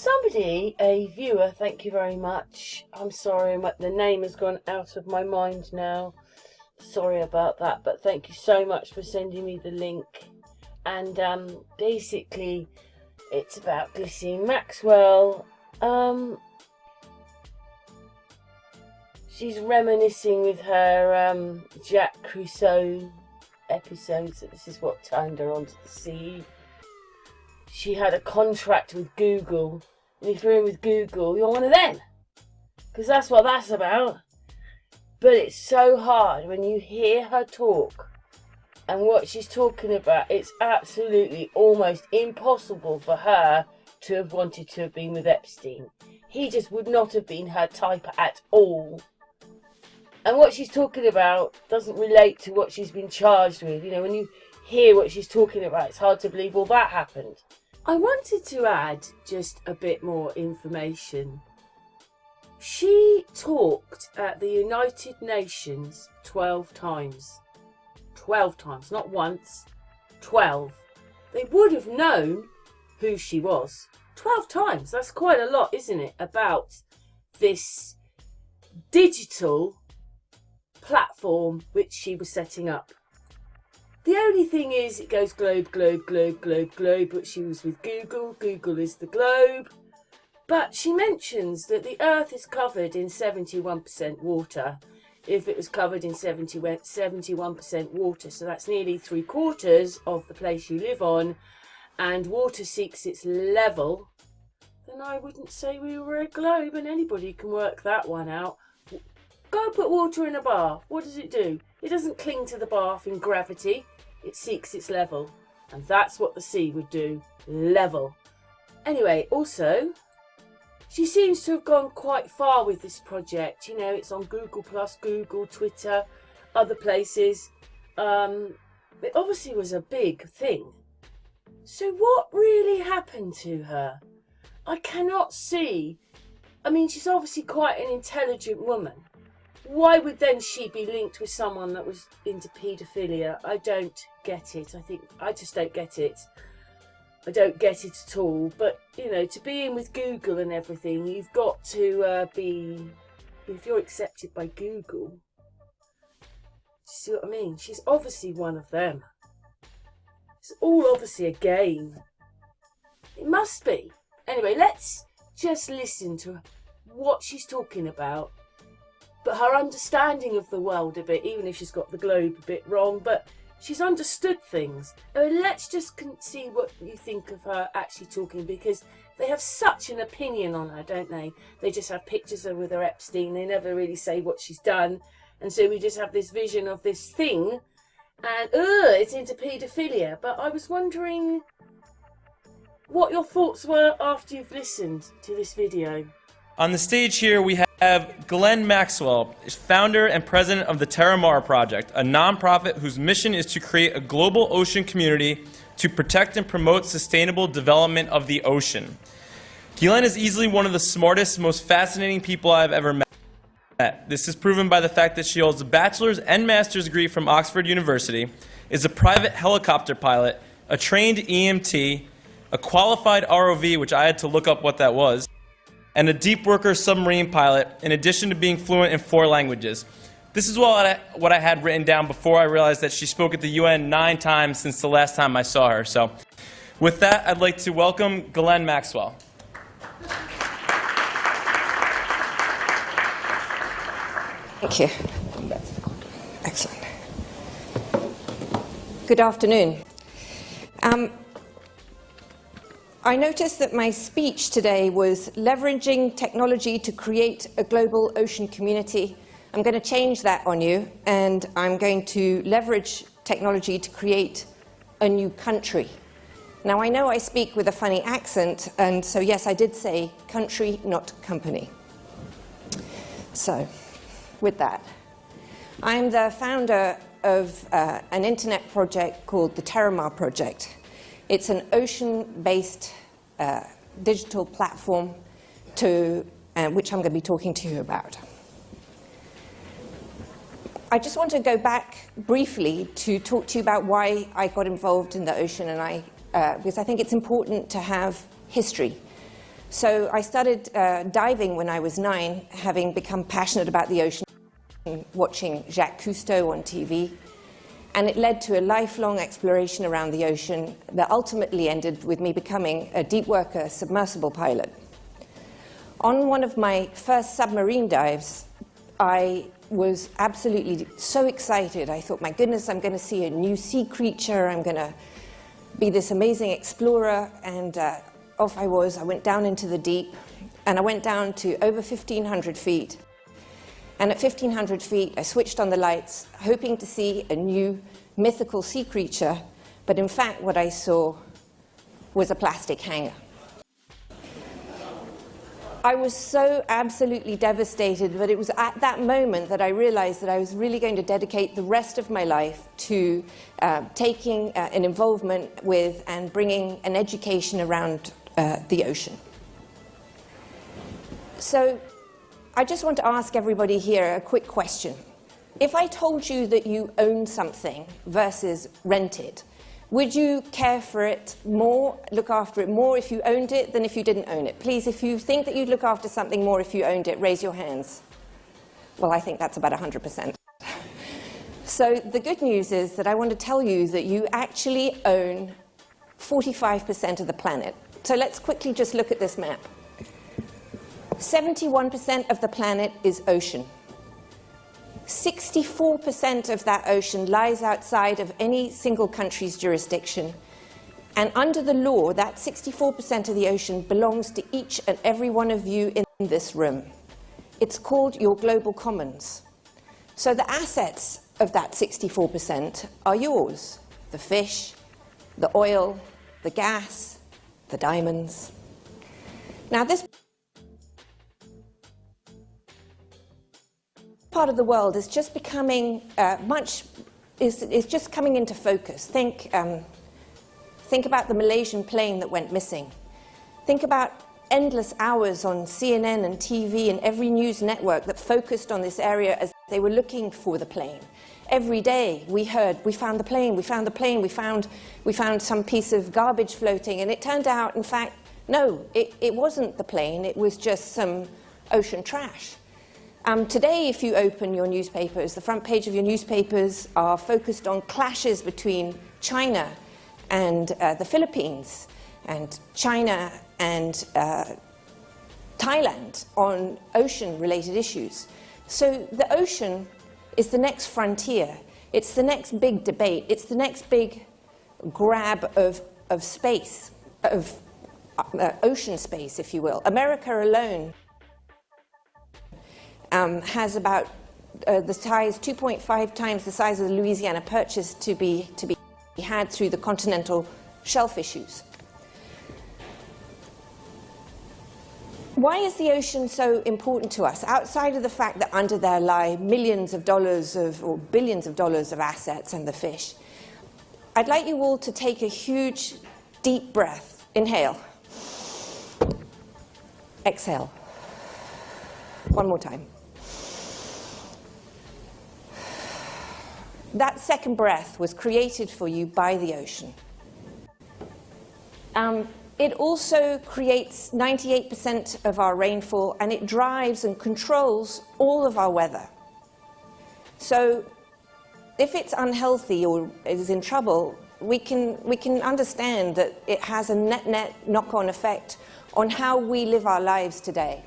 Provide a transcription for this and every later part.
Somebody, a viewer, thank you very much. I'm sorry, the name has gone out of my mind now. Sorry about that, but thank you so much for sending me the link. And basically, it's about Ghislaine Maxwell. She's reminiscing with her Jacques Rousseau episodes that this is what turned her onto the sea. She had a contract with Google, and if you're in with Google, you're one of them, because that's what that's about. But it's so hard when you hear her talk and what she's talking about. It's absolutely almost impossible for her to have wanted to have been with Epstein. He just would not have been her type at all. And what she's talking about doesn't relate to what she's been charged with. You know, when you hear what she's talking about, it's hard to believe, well, that happened. I wanted to add just a bit more information. She talked at the United Nations 12 times. 12 times, not once, 12. They would have known who she was. 12 times, that's quite a lot, isn't it? About this digital platform which she was setting up. The only thing is, it goes globe, globe, globe, globe, globe, but she was with Google. Google is the globe. But she mentions that the Earth is covered in 71% water. If it was covered in 71% water, so that's nearly 3/4 of the place you live on, and water seeks its level, then I wouldn't say we were a globe, and anybody can work that one out. Go put water in a bath. What does it do? It doesn't cling to the bath in gravity. It seeks its level. And that's what the sea would do. Level. Anyway, also, she seems to have gone quite far with this project. You know, it's on Google+, Google, Twitter, other places. It obviously was a big thing. So what really happened to her? I cannot see. I mean, she's obviously quite an intelligent woman. Why would then she be linked with someone that was into paedophilia? I don't get it. I just don't get it. I don't get it at all. But, you know, to be in with Google and everything, you've got to be, if you're accepted by Google, do you see what I mean? She's obviously one of them. It's all obviously a game. It must be. Anyway, let's just listen to what she's talking about. But her understanding of the world a bit, even if she's got the globe a bit wrong, but she's understood things. Let's just see what you think of her actually talking, because they have such an opinion on her, don't they? They just have pictures of with her Epstein. They never really say what she's done. And so we just have this vision of this thing, and it's into paedophilia. But I was wondering what your thoughts were after you've listened to this video. On the stage here, we have Ghislaine Maxwell, founder and president of the TerraMar Project, a nonprofit whose mission is to create a global ocean community to protect and promote sustainable development of the ocean. Ghislaine is easily one of the smartest, most fascinating people I've ever met. This is proven by the fact that she holds a bachelor's and master's degree from Oxford University, is a private helicopter pilot, a trained EMT, a qualified ROV, which I had to look up what that was, and a deep worker submarine pilot, in addition to being fluent in 4 languages. This is what I had written down before I realized that she spoke at the UN 9 times since the last time I saw her. So with that, I'd like to welcome Ghislaine Maxwell. Thank you. Excellent. Good afternoon. I noticed that my speech today was leveraging technology to create a global ocean community. I'm going to change that on you, and I'm going to leverage technology to create a new country. Now, I know I speak with a funny accent, and so yes, I did say country, not company. So, with that, I'm the founder of an internet project called the TerraMar Project. It's an ocean-based digital platform which I'm going to be talking to you about. I just want to go back briefly to talk to you about why I got involved in the ocean, and because I think it's important to have history. So I started diving when I was 9, having become passionate about the ocean, watching Jacques Cousteau on TV. And it led to a lifelong exploration around the ocean that ultimately ended with me becoming a deep worker submersible pilot. On one of my first submarine dives, I was absolutely so excited. I thought, my goodness, I'm going to see a new sea creature. I'm going to be this amazing explorer. And off I was. I went down into the deep, and I went down to over 1,500 feet. And at 1,500 feet, I switched on the lights, hoping to see a new mythical sea creature. But in fact, what I saw was a plastic hanger. I was so absolutely devastated, but it was at that moment that I realized that I was really going to dedicate the rest of my life to taking an involvement with and bringing an education around the ocean. So I just want to ask everybody here a quick question. If I told you that you own something versus rent it, would you care for it more, look after it more if you owned it than if you didn't own it? Please, if you think that you'd look after something more if you owned it, raise your hands. Well, I think that's about 100%. So the good news is that I want to tell you that you actually own 45% of the planet. So let's quickly just look at this map. 71% of the planet is ocean. 64% of that ocean lies outside of any single country's jurisdiction. And under the law, that 64% of the ocean belongs to each and every one of you in this room. It's called your global commons. So the assets of that 64% are yours. The fish, the oil, the gas, the diamonds. Now, this part of the world is just becoming is just coming into focus. Think about the Malaysian plane that went missing. Think about endless hours on CNN and TV and every news network that focused on this area as they were looking for the plane. Every day we heard, we found the plane, we found the plane, we found some piece of garbage floating, and it turned out, in fact, no, it wasn't the plane, it was just some ocean trash. Today, if you open your newspapers, the front page of your newspapers are focused on clashes between China and the Philippines, and China and Thailand on ocean-related issues. So the ocean is the next frontier. It's the next big debate. It's the next big grab of space, of ocean space, if you will. America alone has about the size, 2.5 times the size of the Louisiana Purchase to be had through the continental shelf issues. Why is the ocean so important to us, outside of the fact that under there lie millions of dollars or billions of dollars of assets and the fish? I'd like you all to take a huge, deep breath. Inhale. Exhale. One more time. That second breath was created for you by the ocean. It also creates 98% of our rainfall, and it drives and controls all of our weather. So if it's unhealthy or is in trouble, we can understand that it has a net knock-on effect on how we live our lives today.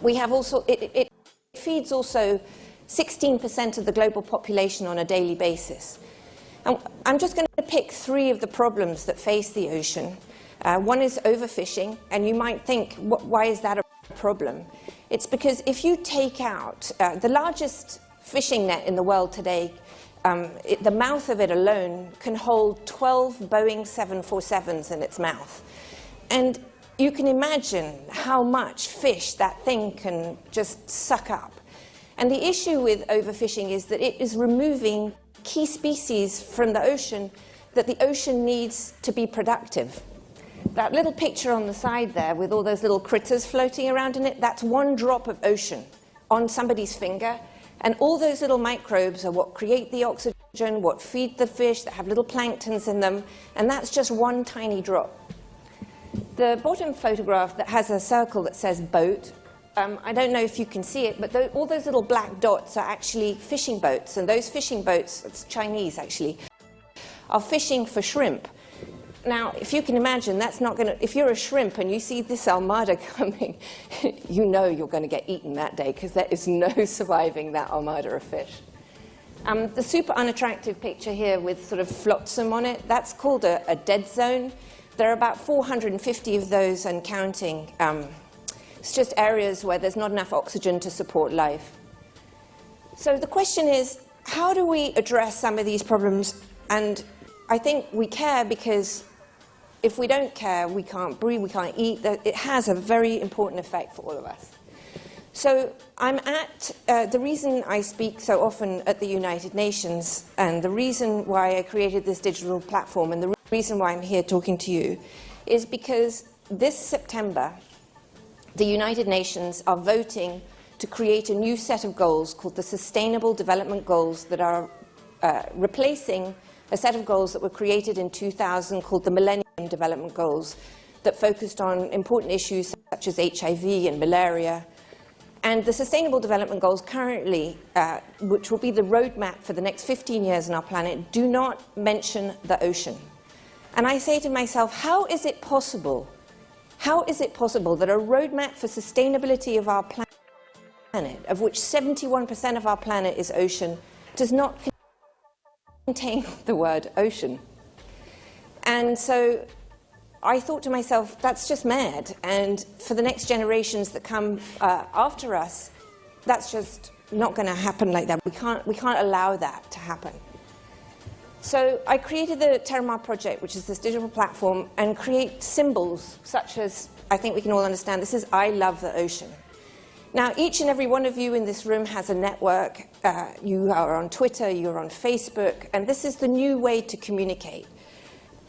We have also, it feeds also 16% of the global population on a daily basis. And I'm just going to pick 3 of the problems that face the ocean. One is overfishing, and you might think, why is that a problem? It's because if you take out the largest fishing net in the world today, the mouth of it alone can hold 12 Boeing 747s in its mouth. And you can imagine how much fish that thing can just suck up. And the issue with overfishing is that it is removing key species from the ocean that the ocean needs to be productive. That little picture on the side there with all those little critters floating around in it, that's one drop of ocean on somebody's finger. And all those little microbes are what create the oxygen, what feed the fish that have little planktons in them. And that's just one tiny drop. The bottom photograph that has a circle that says boat, I don't know if you can see it, but all those little black dots are actually fishing boats, and those fishing boats, it's Chinese actually, are fishing for shrimp. Now, if you can imagine, that's not going to, if you're a shrimp and you see this armada coming, you know you're going to get eaten that day, because there is no surviving that armada of fish. The super unattractive picture here with sort of flotsam on it, that's called a dead zone. There are about 450 of those and counting. It's just areas where there's not enough oxygen to support life. So the question is, how do we address some of these problems? And I think we care because if we don't care, we can't breathe, we can't eat. It has a very important effect for all of us. So I'm at, the reason I speak so often at the United Nations, and the reason why I created this digital platform, and the reason why I'm here talking to you, is because this September, the United Nations are voting to create a new set of goals called the Sustainable Development Goals that are replacing a set of goals that were created in 2000 called the Millennium Development Goals that focused on important issues such as HIV and malaria. And the Sustainable Development Goals currently, which will be the roadmap for the next 15 years on our planet, do not mention the ocean. And I say to myself, how is it possible? How is it possible that a roadmap for sustainability of our planet, of which 71% of our planet is ocean, does not contain the word ocean? And so I thought to myself, that's just mad. And for the next generations that come after us, that's just not going to happen like that. We can't allow that to happen. So I created the TerraMar Project, which is this digital platform, and create symbols such as, I think we can all understand, this is I love the ocean. Now, each and every one of you in this room has a network. You are on Twitter, you're on Facebook, and this is the new way to communicate.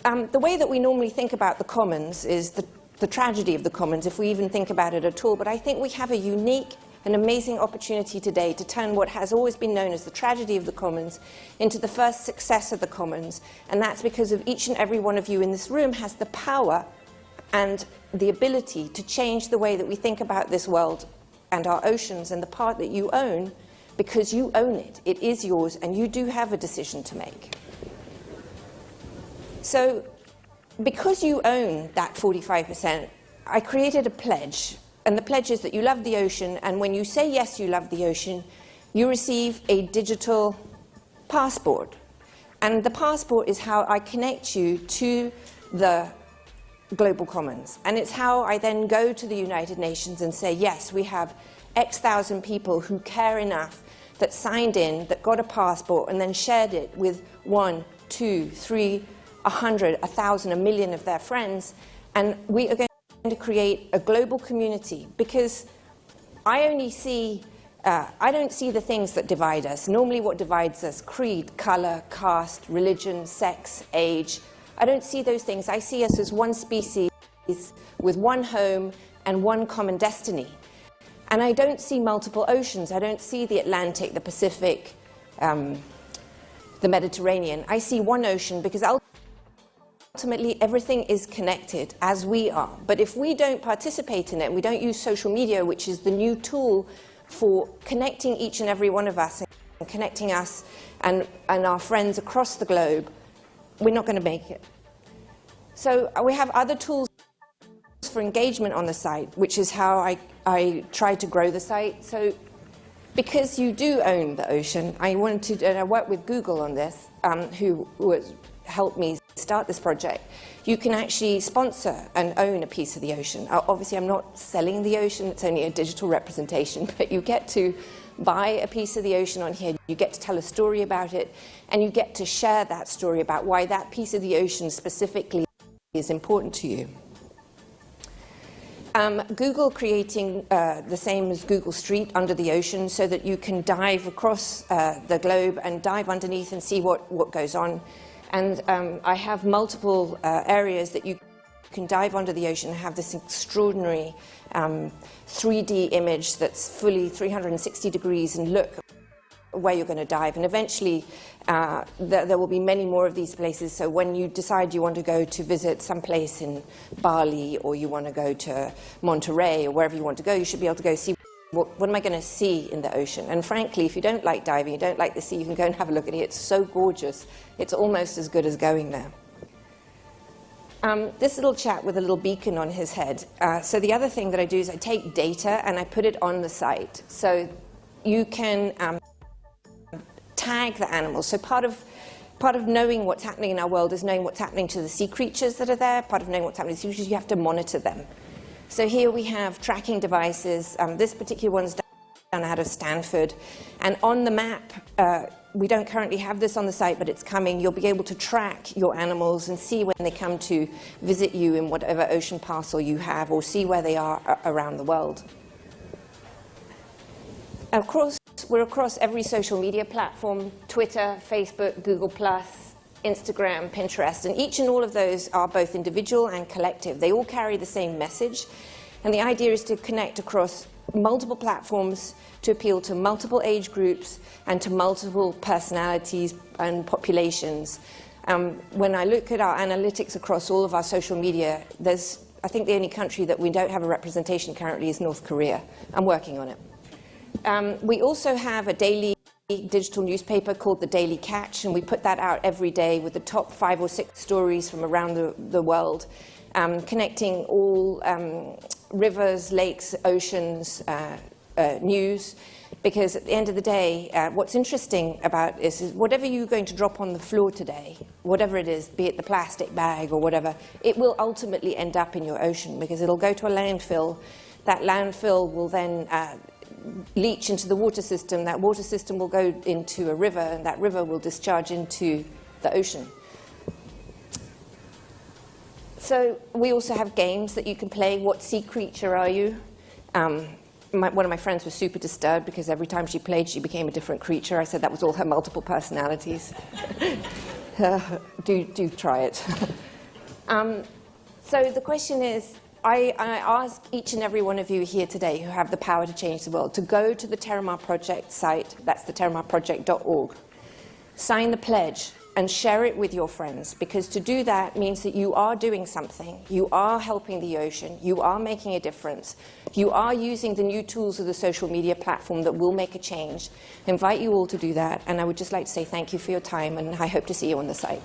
The way that we normally think about the commons is the tragedy of the commons, if we even think about it at all, but I think we have a unique and amazing opportunity today to turn what has always been known as the tragedy of the commons into the first success of the commons, and that's because of each and every one of you in this room has the power and the ability to change the way that we think about this world and our oceans and the part that you own, because you own it. It is yours, and you do have a decision to make. So, because you own that 45%, I created a pledge, and the pledge is that you love the ocean, and when you say yes, you love the ocean, you receive a digital passport. And the passport is how I connect you to the global commons. And it's how I then go to the United Nations and say, yes, we have X thousand people who care enough that signed in, that got a passport, and then shared it with 1, 2, 3, 100, 1,000, 1 million of their friends. And we are going to create a global community, because I don't see the things that divide us. Normally what divides us, creed, color, caste, religion, sex, age. I don't see those things. I see us as one species with one home and one common destiny. And I don't see multiple oceans. I don't see the Atlantic, the Pacific, the Mediterranean. I see one ocean, because ultimately everything is connected, as we are. But if we don't participate in it, we don't use social media, which is the new tool for connecting each and every one of us, and connecting us and our friends across the globe, we're not going to make it. So we have other tools for engagement on the site, which is how I try to grow the site. So because you do own the ocean, I wanted, and I worked with Google on this, who helped me start this project. You can actually sponsor and own a piece of the ocean. Obviously, I'm not selling the ocean, it's only a digital representation, but you get to buy a piece of the ocean on here, you get to tell a story about it, and you get to share that story about why that piece of the ocean specifically is important to you. Google creating the same as Google Street under the ocean, so that you can dive across the globe and dive underneath and see what goes on. And I have multiple areas that you can dive under the ocean and have this extraordinary 3D image that's fully 360 degrees and look where you're going to dive. And eventually, there will be many more of these places. So when you decide you want to go to visit some place in Bali, or you want to go to Monterey, or wherever you want to go, you should be able to go see, what am I going to see in the ocean? And frankly, if you don't like diving, you don't like the sea, you can go and have a look at it. It's so gorgeous. It's almost as good as going there. This little chap with a little beacon on his head. So the other thing that I do is I take data and I put it on the site. So you can tag the animals. So part of knowing what's happening in our world is knowing what's happening to the sea creatures that are there. Part of knowing what's happening to the sea creatures, you have to monitor them. So here we have tracking devices. This particular one's done out of Stanford. And on the map, we don't currently have this on the site, but it's coming. You'll be able to track your animals and see when they come to visit you in whatever ocean parcel you have, or see where they are around the world. Of course, we're across every social media platform: Twitter, Facebook, Google+, Instagram, Pinterest, and each and all of those are both individual and collective. They all carry the same message, and the idea is to connect across multiple platforms to appeal to multiple age groups and to multiple personalities and populations. When I look at our analytics across all of our social media, I think the only country that we don't have a representation currently is North Korea. I'm working on it. We also have a daily digital newspaper called The Daily Catch, and we put that out every day with the top 5 or 6 stories from around the world, connecting all rivers, lakes, oceans, news, because at the end of the day, what's interesting about this is whatever you're going to drop on the floor today, whatever it is, be it the plastic bag or whatever, it will ultimately end up in your ocean, because it'll go to a landfill. That landfill will then leach into the water system. That water system will go into a river, and that river will discharge into the ocean. So we also have games that you can play. What sea creature are you? One of my friends was super disturbed because every time she played, she became a different creature. I said that was all her multiple personalities. Do try it. So the question is, I ask each and every one of you here today who have the power to change the world to go to the TerraMar Project site, that's the TerraMarProject.org, sign the pledge, and share it with your friends, because to do that means that you are doing something. You are helping the ocean. You are making a difference. You are using the new tools of the social media platform that will make a change. I invite you all to do that, and I would just like to say thank you for your time, and I hope to see you on the site.